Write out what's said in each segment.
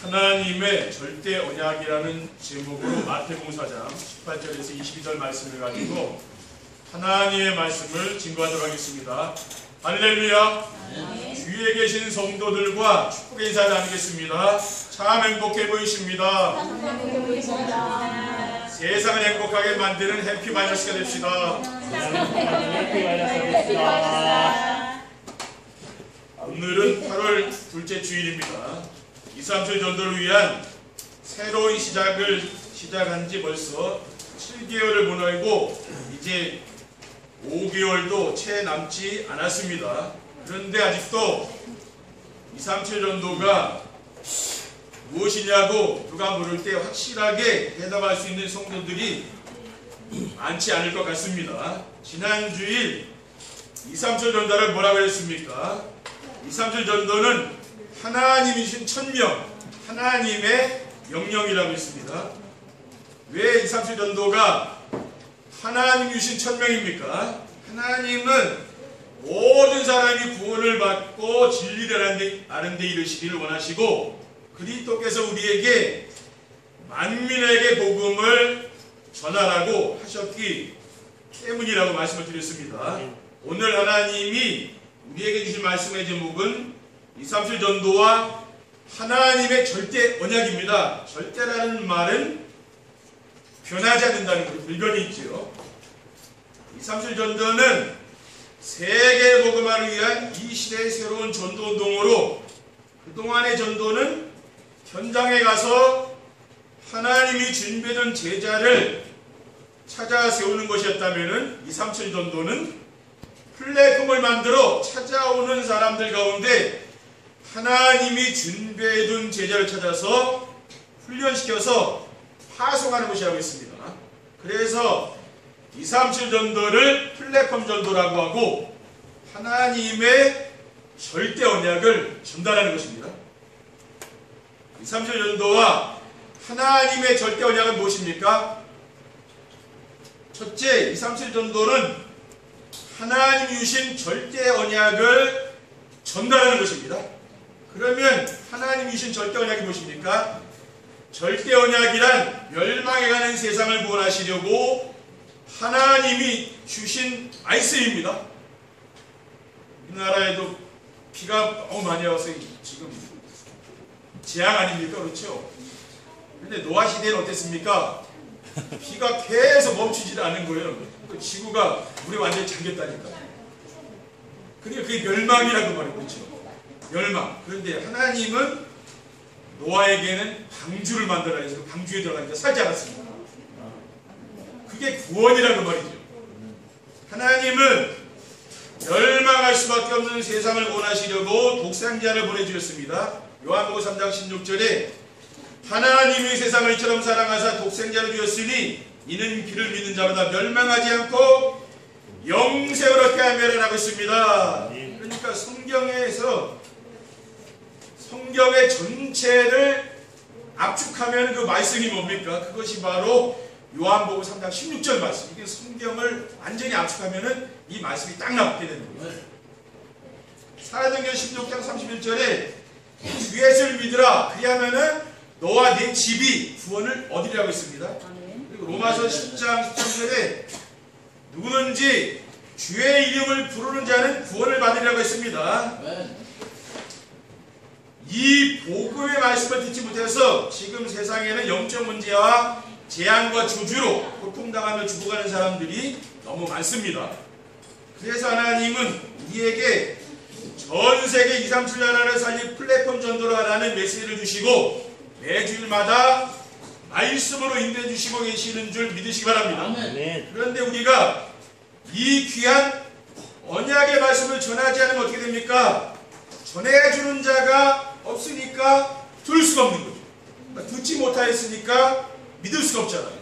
하나님의 절대 언약이라는 제목으로 마태복음 4장 18절에서 22절 말씀을 가지고 하나님의 말씀을 증거하도록 하겠습니다. 할렐루야. 주위에 계신 성도들과 축복의 인사를 나누겠습니다. 참 행복해 보이십니다. 세상을 행복하게 만드는 해피바이러스가 됩시다. 오늘은 8월 둘째 주일입니다. 2, 3주 전도를 위한 새로운 시작을 시작한 지 벌써 7개월을 보내고 이제 5개월도 채 남지 않았습니다. 그런데 아직도 2, 3주 전도가 무엇이냐고 누가 물을 때 확실하게 대답할 수 있는 성도들이 많지 않을 것 같습니다. 지난 주일 2, 3주 전도를 뭐라고 했습니까? 2, 3주 전도는 하나님이신 천명, 하나님의 명령이라고 했습니다. 왜 2, 3주 전도가 하나님 주신 천명입니까? 하나님은 모든 사람이 구원을 받고 진리를 아는 데 이르시기를 원하시고 그리스도께서 우리에게 만민에게 복음을 전하라고 하셨기 때문이라고 말씀을 드렸습니다. 오늘 하나님이 우리에게 주신 말씀의 제목은 2, 3주 전도와 하나님의 절대 언약입니다. 절대라는 말은 변하지 않는다는 것, 불변이 있죠. 2, 3주 전도는 세계 복음화를 위한 이 시대의 새로운 전도 운동으로 그동안의 전도는 현장에 가서 하나님이 준비해둔 제자를 찾아 세우는 것이었다면 2, 3주 전도는 플랫폼을 만들어 찾아오는 사람들 가운데 하나님이 준비해둔 제자를 찾아서 훈련시켜서 파송하는 것이라고 했습니다. 그래서 2, 3주 전도를 플랫폼 전도라고 하고 하나님의 절대 언약을 전달하는 것입니다. 2, 3주 전도와 하나님의 절대 언약은 무엇입니까? 첫째, 2, 3주 전도는 하나님이 주신 절대 언약을 전달하는 것입니다. 그러면 하나님이 주신 절대 언약이 무엇입니까? 절대 언약이란 멸망해가는 세상을 구원하시려고 하나님이 주신 말씀입니다. 우리나라에도 비가 너무 많이 와서 지금 재앙 아닙니까? 그렇죠? 근데 노아 시대는 어땠습니까? 비가 계속 멈추지 않는 거예요. 그 지구가 물에 완전히 잠겼다니까. 그러니까 그게 멸망이라고 말해요. 그렇죠? 멸망. 그런데 하나님은 노아에게는 방주를 만들어야 해서 방주에 들어가니까 살지 않았습니다. 그게 구원이라는 말이죠. 하나님은 멸망할 수밖에 없는 세상을 원하시려고 독생자를 보내주셨습니다. 요한복음 3장 16절에 하나님이 세상을 이처럼 사랑하사 독생자를 주었으니 이는 그를 믿는 자마다 멸망하지 않고 영생을 얻게 하며라라고 했습니다. 그러니까 성경의 전체를 압축하면 그 말씀이 뭡니까? 그것이 바로 요한복음 3장 16절 말씀. 이게 성경을 완전히 압축하면은 이 말씀이 딱 나오게 되는 거예요. 사도행전 16장 31절에 주 예수를 믿으라. 그리하면은 너와 네 집이 구원을 얻으리라고 했습니다. 그리고 로마서 10장 13절에 누구든지 주의 이름을 부르는 자는 구원을 받으리라고 했습니다. 이 복음의 말씀을 듣지 못해서 지금 세상에는 영적 문제와 재앙과 저주로 고통당하며 죽어가는 사람들이 너무 많습니다. 그래서 하나님은 우리에게 전 세계 2, 3, 7 나라를 살릴 플랫폼 전도를 하라는 메시지를 주시고 매주일마다 말씀으로 인도해 주시고 계시는 줄 믿으시기 바랍니다. 그런데 우리가 이 귀한 언약의 말씀을 전하지 않으면 어떻게 됩니까? 전해주는 자가 없으니까 들을 수가 없는 거죠. 그러니까 듣지 못하였으니까 믿을 수가 없잖아요.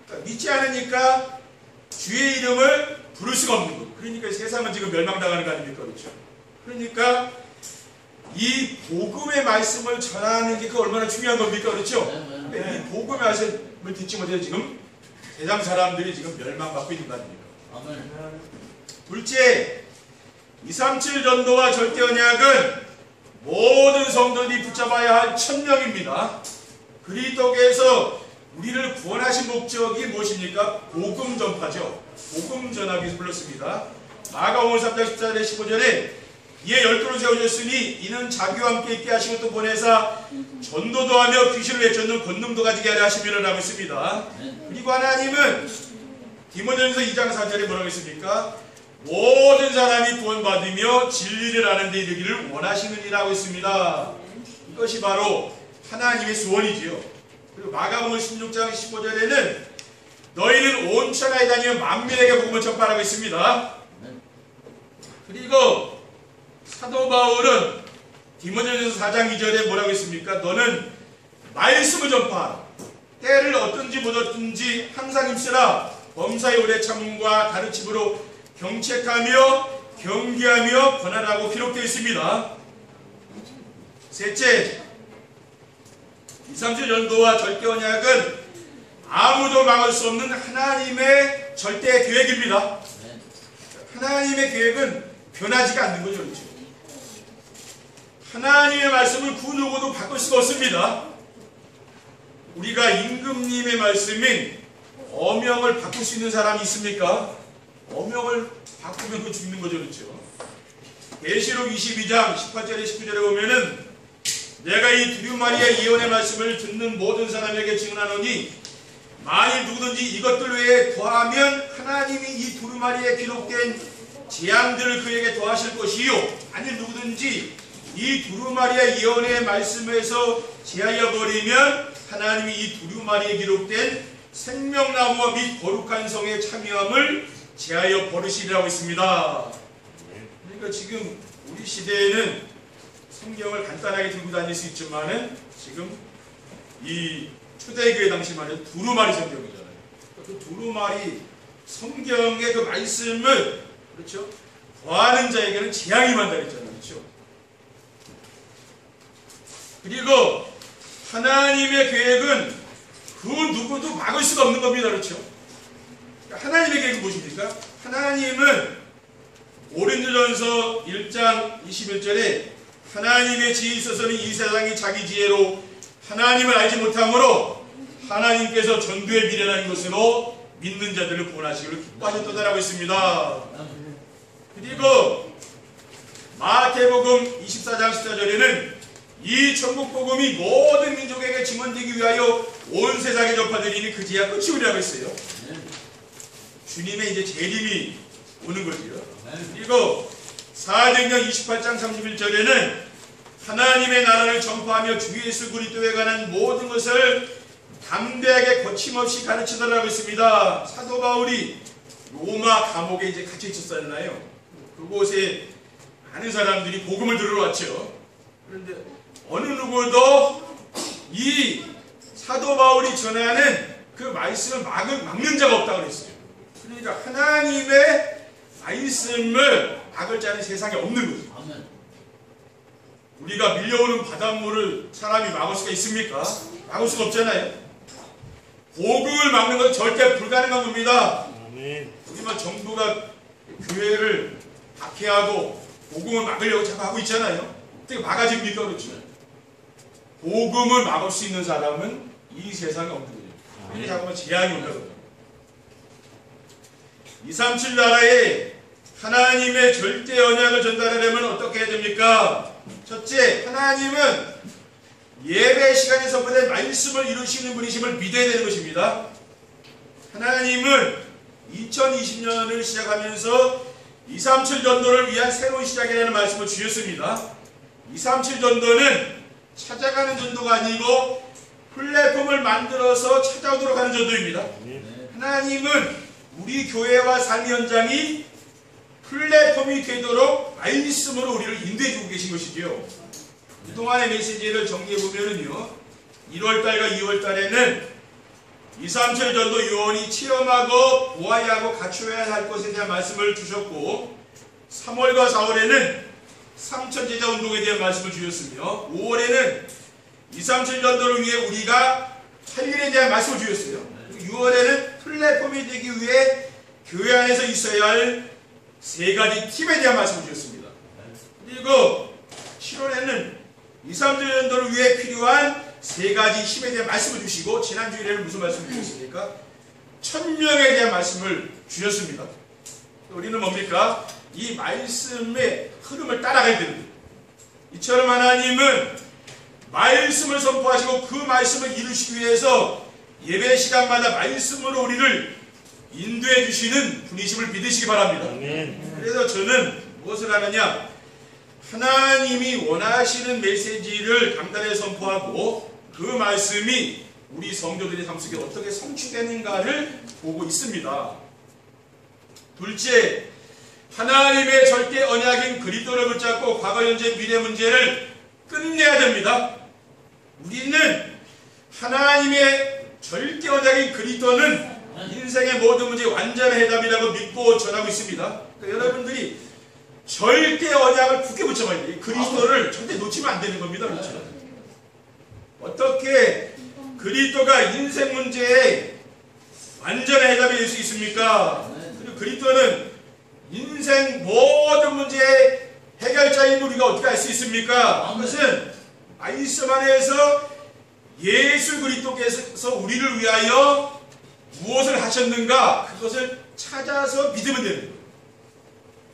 그러니까 믿지 않으니까 주의 이름을 부를 수가 없는 거죠. 그러니까 세상은 지금 멸망당하는 거 아닙니까? 그렇죠? 그러니까 이 복음의 말씀을 전하는 게 그 얼마나 중요한 겁니까? 그렇죠? 이 복음의 말씀을 듣지 못해서 지금 세상 사람들이 지금 멸망받고 있는 거 아닙니까? 둘째, 237 전도와 절대 언약은 모든 성도들이 붙잡아야 할 천명입니다. 그리스도께서 우리를 구원하신 목적이 무엇입니까? 복음 전파죠. 복음 전하기 불렀습니다. 마가복음 3장 14절에 15절에 이에 열두를 세우셨으니 이는 자기와 함께 있게 하시고 또 보내사 전도도 하며 귀신을 내쫓는 권능도 가지게 하려 하심이라고 했습니다. 그리고 하나님은 디모데전서 2장 4절에 뭐라고 했습니까? 모든 사람이 구원받으며 진리를 아는 데 이르기를 원하시느니라고 했습니다. 이것이 바로 하나님의 소원이지요. 그리고 마가복음 16장 15절에는 너희는 온 천하에 다니며 만민에게 복음을 전파하라고 했습니다. 그리고 사도 바울은 디모데전서 4장 2절에 뭐라고 했습니까? 너는 말씀을 전파하라. 때를 얻든지 못 얻든지 항상 힘쓰라. 범사의 오래 참음과 가르침으로 경책하며 경계하며 권하라고 기록되어 있습니다. 셋째, 237 전도와 절대 언약은 아무도 막을 수 없는 하나님의 절대 계획입니다. 하나님의 계획은 변하지가 않는 거죠. 그렇죠? 하나님의 말씀을 그 누구도 바꿀 수가 없습니다. 우리가 임금님의 말씀인 어명을 바꿀 수 있는 사람이 있습니까? 어명을 바꾸면 그 죽는 거죠. 그렇죠? 계시록 22장 18절에 19절에 보면은 내가 이 두루마리의 예언의 말씀을 듣는 모든 사람에게 증언하노니 만일 누구든지 이것들 외에 더하면 하나님이 이 두루마리에 기록된 재앙들을 그에게 더하실 것이요 만일 누구든지 이 두루마리의 예언의 말씀에서 제하여 버리면 하나님이 이 두루마리에 기록된 생명나무와 및 거룩한 성의 참여함을 제하여 버리시리라고 했습니다. 그러니까 지금 우리 시대에는 성경을 간단하게 들고 다닐 수 있지만은 지금 이 초대교회 당시만 해도 두루마리 성경이잖아요. 그 두루마리 성경의 그 말씀을 그렇죠? 더하는 자에게는 재앙이 만다랬잖아요. 그렇죠? 그리고 하나님의 계획은 그 누구도 막을 수가 없는 겁니다. 그렇죠? 하나님의 계획은 무엇입니까? 하나님은 고린도전서 1장 21절에 하나님의 지혜에 있어서는 이 세상이 자기 지혜로 하나님을 알지 못함으로 하나님께서 전도에 미련한 것으로 믿는 자들을 구원하시기를 기뻐하셨다라고 했습니다. 그리고 마태복음 24장 14절에는 이 천국복음이 모든 민족에게 증언되기 위하여 온 세상에 전파되리니 그제야 끝이 오리라고 했어요. 주님의 이제 재림이 오는 거지요. 그리고 사도행전 28장 31절에는 하나님의 나라를 전파하며 주 예수 그리스도에 관한 모든 것을 담대하게 거침없이 가르치더라고 했습니다. 사도 바울이 로마 감옥에 이제 갇혀 있었잖아요. 그곳에 많은 사람들이 복음을 들으러 왔죠. 그런데 어느 누구도 이 사도 바울이 전하는 그 말씀을 막는 자가 없다고 그랬어요. 그러니까 하나님의 말씀을 막을 자는 세상에 없는 거죠. 우리가 밀려오는 바닷물을 사람이 막을 수가 있습니까? 막을 수가 없잖아요. 복음을 막는 건 절대 불가능한 겁니다. 우리만 정부가 교회를 박해하고 복음을 막으려고 자꾸 하고 있잖아요. 어떻게 막아집니까? 그렇죠? 복음을 막을 수 있는 사람은 이 세상에 없는 거죠. 그게 잠깐만 재앙이 온다거든요. 237 나라에 하나님의 절대 언약을 전달하려면 어떻게 해야 됩니까? 첫째, 하나님은 예배 시간에 선포된 말씀을 이루시는 분이심을 믿어야 되는 것입니다. 하나님은 2020년을 시작하면서 237 전도를 위한 새로운 시작이라는 말씀을 주셨습니다. 237 전도는 찾아가는 전도가 아니고 플랫폼을 만들어서 찾아오도록 하는 전도입니다. 하나님은 우리 교회와 삶 현장이 플랫폼이 되도록 말씀으로 우리를 인도해주고 계신 것이지요. 그동안의 메시지를 정리해보면요, 1월달과 2월달에는 237 전도 요원이 체험하고 보아야 하고 갖추어야 할 것에 대한 말씀을 주셨고, 3월과 4월에는 3천 제자 운동에 대한 말씀을 주셨으며, 5월에는 237 전도를 위해 우리가 할 일에 대한 말씀을 주셨어요. 6월에는 플랫폼이 되기 위해 교회 안에서 있어야 할 세 가지 팁에 대한 말씀을 주셨습니다. 그리고 7월에는 2, 3주 연도를 위해 필요한 세 가지 힘에 대한 말씀을 주시고, 지난주일에는 무슨 말씀을 주셨습니까? 천명에 대한 말씀을 주셨습니다. 우리는 뭡니까? 이 말씀의 흐름을 따라가야 됩니다. 이처럼 하나님은 말씀을 선포하시고 그 말씀을 이루시기 위해서 예배 시간마다 말씀으로 우리를 인도해 주시는 분이심을 믿으시기 바랍니다. 그래서 저는 무엇을 하느냐? 하나님이 원하시는 메시지를 강단에 선포하고 그 말씀이 우리 성도들의 삶 속에 어떻게 성취되는가를 보고 있습니다. 둘째, 하나님의 절대 언약인 그리스도를 붙잡고 과거, 현재, 미래 문제를 끝내야 됩니다. 우리는 하나님의 절대 언약인 그리스도는 인생의 모든 문제의 완전한 해답이라고 믿고 전하고 있습니다. 그러니까 여러분들이 절대 언약을 굳게 붙잡아야 돼요. 그리스도를 절대 놓치면 안 되는 겁니다. 그렇죠? 어떻게 그리스도가 인생 문제에 완전한 해답이 될 수 있습니까? 그리고 그리스도는 인생 모든 문제의 해결자인 우리가 어떻게 알 수 있습니까? 그것은 말씀 안에서 예수 그리스도께서 우리를 위하여 무엇을 하셨는가, 그것을 찾아서 믿으면 되는 거예요.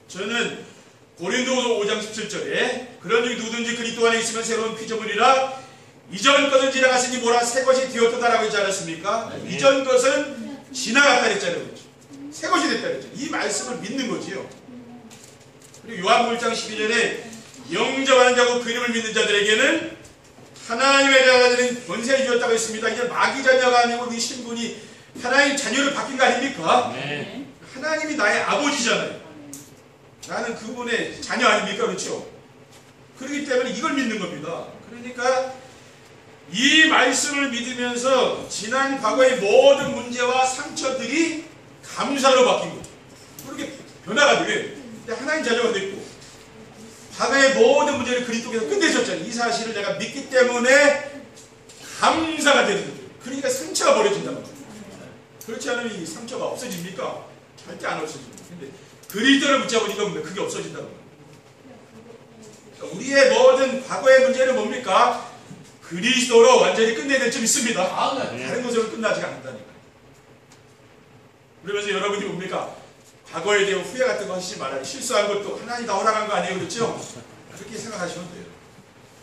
저는 고린도후서 5장 17절에 그런 중 누구든지 그리스도 안에 있으면 새로운 피조물이라 이전 것은 지나갔으니 뭐라 새 것이 되었다라고 했지 않았습니까? 네. 이전 것은 지나갔다 했잖아요. 새 것이 됐다 그랬죠. 이 말씀을 믿는 거지요. 그리고 요한복음 1장 12절에 영접하는 자고 그 이름을 믿는 자들에게는 하나님의 자녀가 되는 권세를 주었다고 했습니다. 이제 마귀 자녀가 아니고 우리 신분이 하나님 자녀를 바뀐 거 아닙니까? 네. 하나님이 나의 아버지잖아요. 나는 그분의 자녀 아닙니까? 그렇죠? 그렇기 때문에 이걸 믿는 겁니다. 그러니까 이 말씀을 믿으면서 지난 과거의 모든 문제와 상처들이 감사로 바뀐 거죠. 그렇게 변화가 되게 하나님 자녀가 됐고 과거의 모든 문제를 그리스도께서 끝내셨잖아요. 이 사실을 내가 믿기 때문에 감사가 되는 거죠. 그러니까 상처가 버려진다는 거죠. 그렇지 않으면 이 상처가 없어집니까? 절대 안 없어집니다. 근데 그리스도를 붙잡으니까 그게 없어진다는 거예요. 그러니까 우리의 모든 과거의 문제는 뭡니까? 그리스도로 완전히 끝내야 될 점 있습니다. 다른 것으로 끝나지가 않는다니까. 그러면서 여러분이 뭡니까? 과거에 대한 후회 같은 거 하시지 말아요. 실수한 것도 하나님이 다 허락한 거 아니에요. 그렇죠? 그렇게 생각하시면 돼요.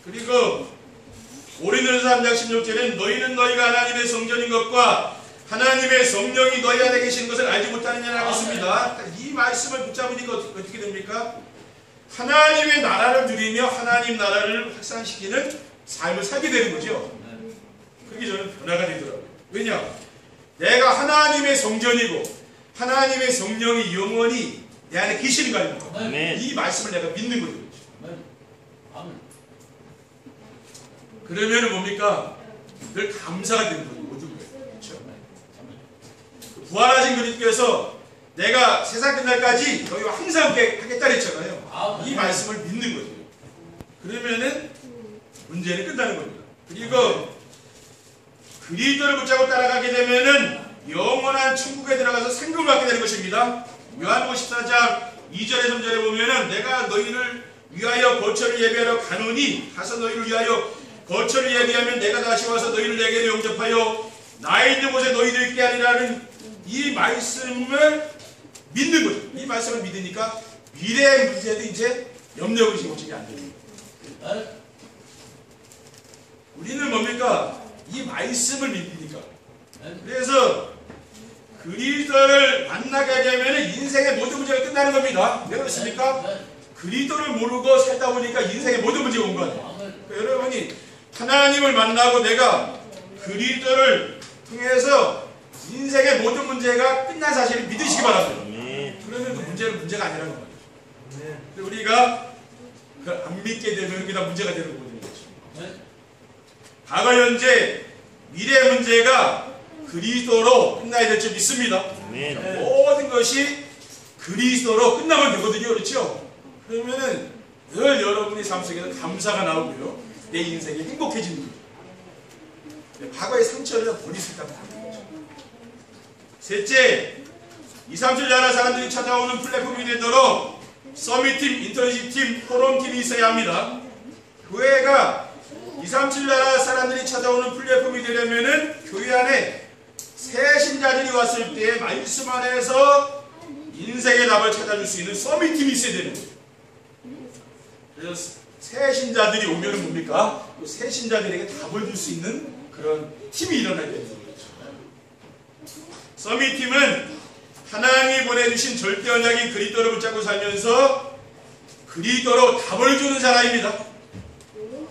그리고 고린도전서 3장 16절에는 너희는 너희가 하나님의 성전인 것과 하나님의 성령이 너희 안에 계신 것을 알지 못하느냐라고 했습니다. 이 말씀을 붙잡으니까 어떻게 됩니까? 하나님의 나라를 누리며 하나님 나라를 확산시키는 삶을 살게 되는 거죠. 그게 저는 변화가 되더라고요. 왜냐? 내가 하나님의 성전이고 하나님의 성령이 영원히 내 안에 계시는 거 아닙니까? 이 말씀을 내가 믿는 거죠. 그러면 뭡니까? 늘 감사가 되는 거죠. 모든 거예요. 그렇죠? 부활하신 그리스도께서 내가 세상 끝날까지 너희와 항상 함께 하겠다 그랬잖아요. 이 말씀을 믿는 거죠. 그러면은 문제는 끝나는 겁니다. 그리고 그리스도를 붙잡고 따라가게 되면은 영원한 천국에 들어가서 생명을 받게 되는 것입니다. 요한복음 14장 2절에 3절에 보면은 내가 너희를 위하여 거처를 예비하러 가노니 가서 너희를 위하여 거처를 예비하면 내가 다시 와서 너희를 내게로 영접하여 나 있는 곳에 너희들 있게 하리라는 이 말씀을 믿는 거죠. 이 말씀을 믿으니까 미래의 문제도 이제 염려의식이 오지게 안 됩니다. 우리는 뭡니까? 이 말씀을 믿으니까. 그래서 그리스도를 만나게 되면 인생의 모든 문제가 끝나는 겁니다. 왜 그렇습니까? 그리스도를 모르고 살다 보니까 인생의 모든 문제가 온 거예요. 그러니까 여러분이 하나님을 만나고 내가 그리스도를 통해서 인생의 모든 문제가 끝난 사실을 믿으시기 바랍니다. 그러면 그 문제는 문제가 아니라는 거예요. 우리가 안 믿게 되면 그게 다 문제가 되는 거거든요. 과거, 현재, 미래 문제가 그리스도로 끝나야 될 줄 믿습니다. 모든 것이 그리스도로 끝나면 되거든요. 그렇죠? 그러면은 늘 여러분의 삶 속에서 감사가 나오고요. 내 인생이 행복해지는 거죠. 과거의 상처를 버릴 수 있다는 거죠. 셋째, 2, 3주 자라 사람들이 찾아오는 플랫폼이 되도록 서밋팀, 인턴십팀, 포럼팀이 있어야 합니다. 교회가 237 나라 사람들이 찾아오는 플랫폼이 되려면은 교회 안에 새 신자들이 왔을 때 말씀 안에서 인생의 답을 찾아줄 수 있는 서밋팀이 있어야 되는 거예요. 그래서 새 신자들이 오면은 뭡니까? 또 새 신자들에게 답을 줄 수 있는 그런 팀이 일어나야 되는 거죠. 서밋팀은 하나님이 보내주신 절대 언약인 그리스도를 붙잡고 살면서 그리스도로 답을 주는 사람입니다.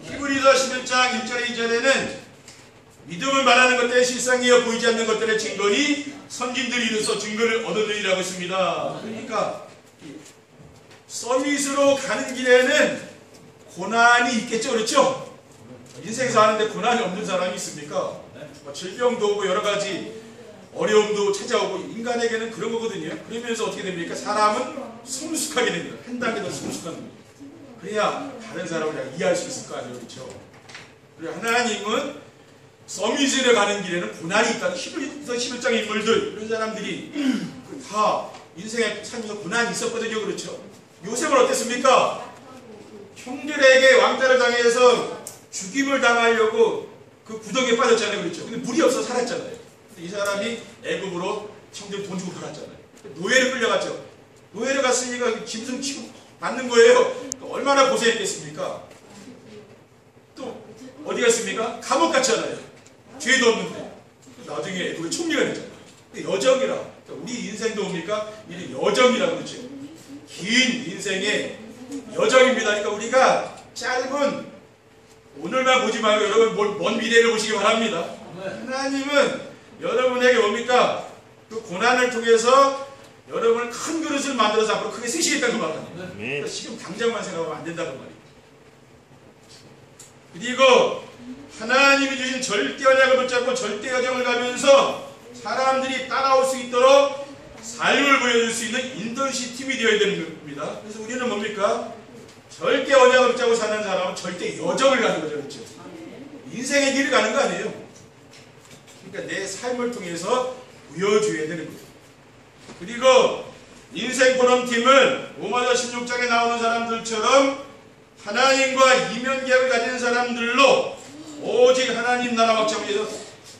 히브리서 11장 1절 2절에는 믿음을 말하는 것들의 실상이여 보이지 않는 것들의 증거니 선진들이 이르서 증거를 얻으리라고 했습니다. 그러니까 서밋으로 가는 길에는 고난이 있겠죠, 그렇죠? 인생에서 하는데 고난이 없는 사람이 있습니까? 질병도 오고 여러 가지 어려움도 찾아오고 인간에게는 그런 거거든요. 그러면서 어떻게 됩니까? 사람은 성숙하게 됩니다. 한 단계 더 성숙한 겁니다. 그래야 다른 사람을 내가 이해할 수 있을 거 아니에요, 그렇죠? 그리고 하나님은 서밋으로 가는 길에는 고난이 있다는 히브리서 11장 인물들 이런 사람들이 다 인생에 살면서 고난이 있었거든요, 그렇죠? 요셉은 어땠습니까? 형들에게 왕따를 당해서 죽임을 당하려고 그 구덩이에 빠졌잖아요, 그렇죠? 근데 물이 없어 살았잖아요. 이 사람이 애굽으로 형들 돈 주고 팔았잖아요. 노예를 끌려갔죠. 노예를 갔으니까 짐승 취급 받는 거예요. 얼마나 고생했겠습니까? 또 어디 갔습니까? 감옥 갔잖아요. 죄도 없는데. 나중에 애굽의 총리가 됐잖아요. 여정이라. 우리 인생도 뭡니까? 이 여정이라고 그러죠. 긴 인생의 여정입니다. 그러니까 우리가 짧은 오늘만 보지 말고 여러분 먼 미래를 보시기 바랍니다. 하나님은 여러분에게 뭡니까? 그 고난을 통해서 여러분을 큰 그릇을 만들어서 앞으로 크게 쓰시겠다는 그 말입니다. 그러니까 지금 당장만 생각하면 안 된다는 말이에요. 그리고 하나님이 주신 절대 언약을 붙잡고 절대 여정을 가면서 사람들이 따라올 수 있도록 삶을 보여줄 수 있는 인도시 팀이 되어야 되는 겁니다. 그래서 우리는 뭡니까? 절대 언약을 붙잡고 사는 사람은 절대 여정을 가는 거죠, 그렇죠? 인생의 길을 가는 거 아니에요. 그러니까 내 삶을 통해서 보여줘야 되는 거예요. 그리고 인생 포럼팀은 로마서 16장에 나오는 사람들처럼 하나님과 이면계약을 가진 사람들로 오직 하나님 나라 확장을 위해서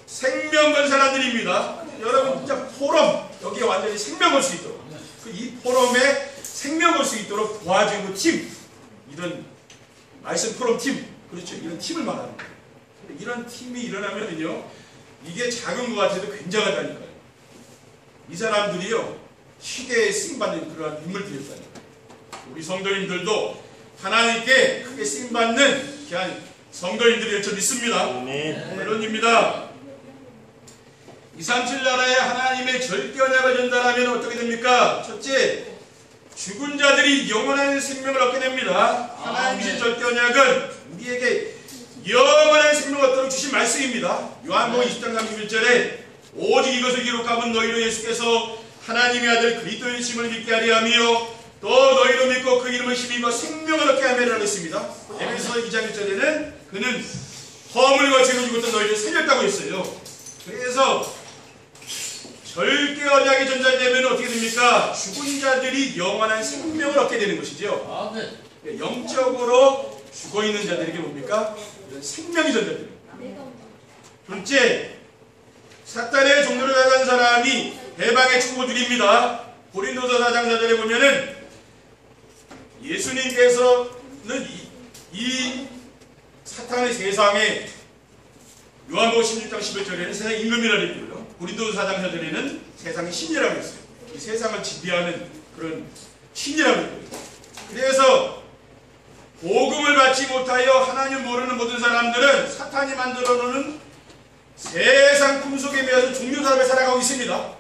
생명 건 사람들입니다. 여러분 진짜 포럼 여기에 완전히 생명 걸 수 있도록 이 포럼에 생명 걸 수 있도록 도와주는 팀, 이런 말씀 포럼 팀, 그렇죠? 이런 팀을 말하는 거예요. 이런 팀이 일어나면요 이게 작은 것 같아도 굉장하다니까요. 이 사람들이요 시대에 쓰임받는 그러한 인물들이었다니까요. 우리 성도님들도 하나님께 크게 쓰임받는 귀한 성도님들이 저 믿습니다. 물론입니다. 237 나라에 하나님의 절대 언약을 전달하면 어떻게 됩니까? 첫째, 죽은 자들이 영원한 생명을 얻게 됩니다. 하나님의 절대 언약은 우리에게 영원한 생명을 얻도록 주신 말씀입니다. 요한복음 20장 31절에 오직 이것을 기록하면 너희로 예수께서 하나님의 아들 그리스도의 심을 믿게 하리 하며 또 너희로 믿고 그 이름을 힘입어 생명을 얻게 하매라고 했습니다. 에베소 2장 1절에는 그는 허물 거치고 죽었던 너희를 살렸다고 했어요. 그래서 절대 언약이 전달되면 어떻게 됩니까? 죽은 자들이 영원한 생명을 얻게 되는 것이죠. 영적으로 죽어있는 자들에게 뭡니까? 생명이 전달됩니다. 둘째, 사탄의 종로를 나간 사람이 해방의 축복을 드립니다. 고린도서 4장 4절에 보면은 예수님께서는 이 사탄의 세상에 요한복음 16장 11절에는 세상 임금이라고 했고요. 고린도서 4장 4절에는 세상의 신이라고 했어요. 이 세상을 지배하는 그런 신이라고 했고요. 그래서 복음을 받지 못하여 하나님 모르는 모든 사람들은 사탄이 만들어 놓는 세상 꿈속에 매여서 종교사업에 살아가고 있습니다.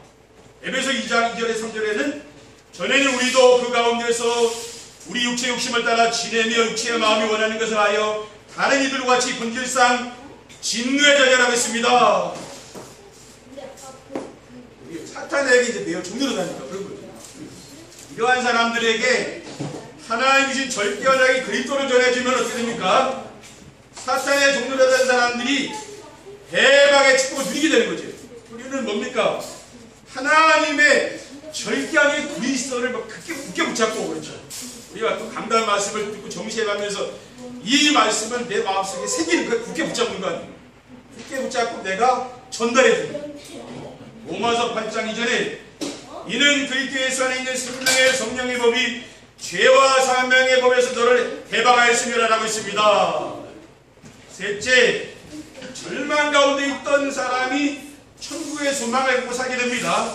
에베소 2장 2절에 3절에는 전에는 우리도 그 가운데서 우리 육체의 욕심을 따라 지내며 육체의 마음이 원하는 것을 하여 다른 이들과 같이 본질상 진노의 자녀라고 했습니다. 사탄에게 이제 매여 종교로 다니까 그런 거죠. 이러한 사람들에게 하나님이 주신 절대 언약이 그리스도를 전해주면 어떻게 됩니까? 사탄의 종로가 된 사람들이 해방의 축복을 누리게 되는 거죠. 우리는 뭡니까? 하나님의 절대하게 그리스도를 막 크게 굳게 붙잡고 그렇죠. 우리가 또 강단 말씀을 듣고 정시해가면서 이 말씀을 내 마음속에 새기는 거, 굳게 붙잡는 거 아니에요. 굳게 붙잡고 내가 전달해 줍니다. 로마서 8장 이전에 이는 그리스도 안에 있는 생명의 성령의 법이 죄와 사명의 법에서 너를 해방하였으며 라고 있습니다. 셋째, 절망 가운데 있던 사람이 천국의 소망을 갖고 살게 됩니다.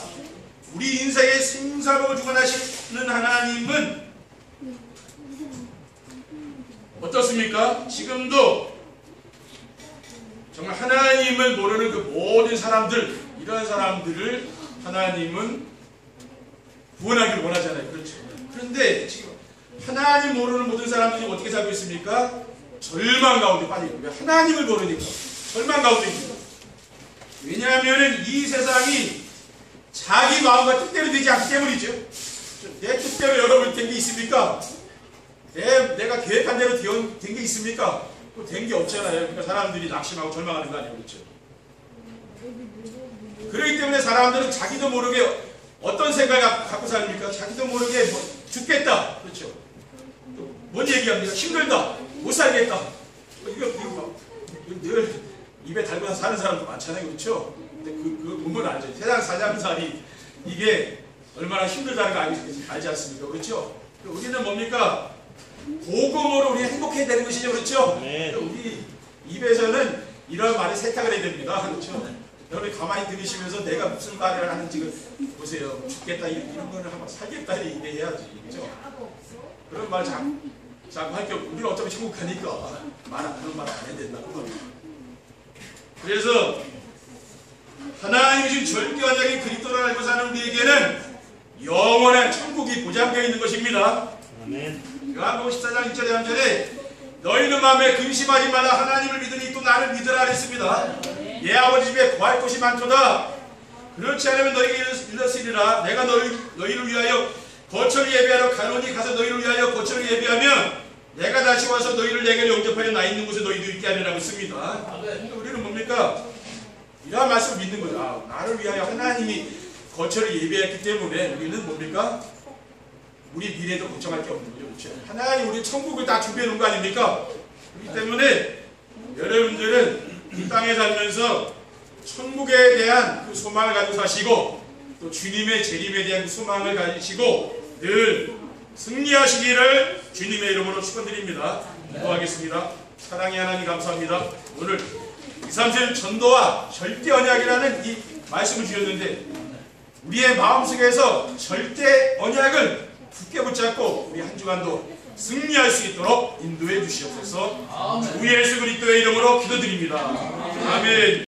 우리 인생의 생사로 주관하시는 하나님은 어떻습니까? 지금도 정말 하나님을 모르는 그 모든 사람들, 이런 사람들을 하나님은 구원하기를 원하잖아요. 그렇죠. 그런데 지금 하나님 모르는 모든 사람들이 어떻게 살고 있습니까? 절망 가운데 빠지고, 하나님을 모르니까 절망 가운데 있습니다. 왜냐하면 이 세상이 자기 마음과 뜻대로 되지 않기 때문이죠. 내 뜻대로 여러분 된 게 있습니까? 내가 계획한 대로 된 게 있습니까? 된 게 없잖아요. 그러니까 사람들이 낙심하고 절망하는 거 아니에요. 그렇죠? 그렇기 때문에 사람들은 자기도 모르게 어떤 생각을 갖고 삽니까? 자기도 모르게 죽겠다. 그렇죠? 뭔 얘기합니까? 힘들다. 못 살겠다. 이거 늘 입에 달고 사는 사람도 많잖아요. 그렇죠? 근데 그 보면 알죠. 세상 사람살이 이게 얼마나 힘들다는 거 알지 않습니까? 그렇죠? 우리는 뭡니까? 복음으로 우리 행복해야 되는 것이죠. 그렇죠? 우리 입에서는 이런 말이 세탁을 해야 됩니다. 그렇죠? 여러분이 가만히 들으시면서 내가 무슨 말을 하는지 보세요. 죽겠다 이런 거는 한번 살겠다 얘기해야지. 그렇죠? 그런 말 자꾸 할 게 없고 우리는 어차피 천국 가니까 그런 말 안 해야 된다. 그래서 하나님이 주신 절대 언약인 그리스도를 알고 사는 우리에게는 영원한 천국이 보장되어 있는 것입니다. 요한복음 14장 1절에 3절에 너희는 마음에 근심하지 말라 하나님을 믿으니 또 나를 믿으라 했습니다. 내 아버지 집에 거할 곳이 많도다. 그렇지 않으면 너희에게 이르시리라. 내가 너희를 위하여 거처를 예비하러 가노니 가서 너희를 위하여 거처를 예비하면 내가 다시 와서 너희를 내게로 영접하여 나 있는 곳에 너희도 있게 하리라고 했습니다. 우리는 뭡니까? 이러한 말씀을 믿는 거죠. 나를 위하여 하나님이 거처를 예비했기 때문에 우리는 뭡니까? 우리 미래도 걱정할 게 없는 거죠. 그렇죠? 하나님 우리 천국을 다 준비해 놓은 거 아닙니까? 그렇기 때문에 여러분들은 이 땅에 살면서 천국에 대한 그 소망을 가지고 사시고 또 주님의 재림에 대한 그 소망을 가지시고 늘 승리하시기를 주님의 이름으로 축원드립니다. 기도하겠습니다. 사랑의 하나님 감사합니다. 오늘 2, 3절 전도와 절대 언약이라는 이 말씀을 주셨는데 우리의 마음속에서 절대 언약을 굳게 붙잡고 우리 한 주간도 승리할 수 있도록 인도해 주시옵소서. 주 예수 그리스도의 이름으로 기도드립니다. 아멘.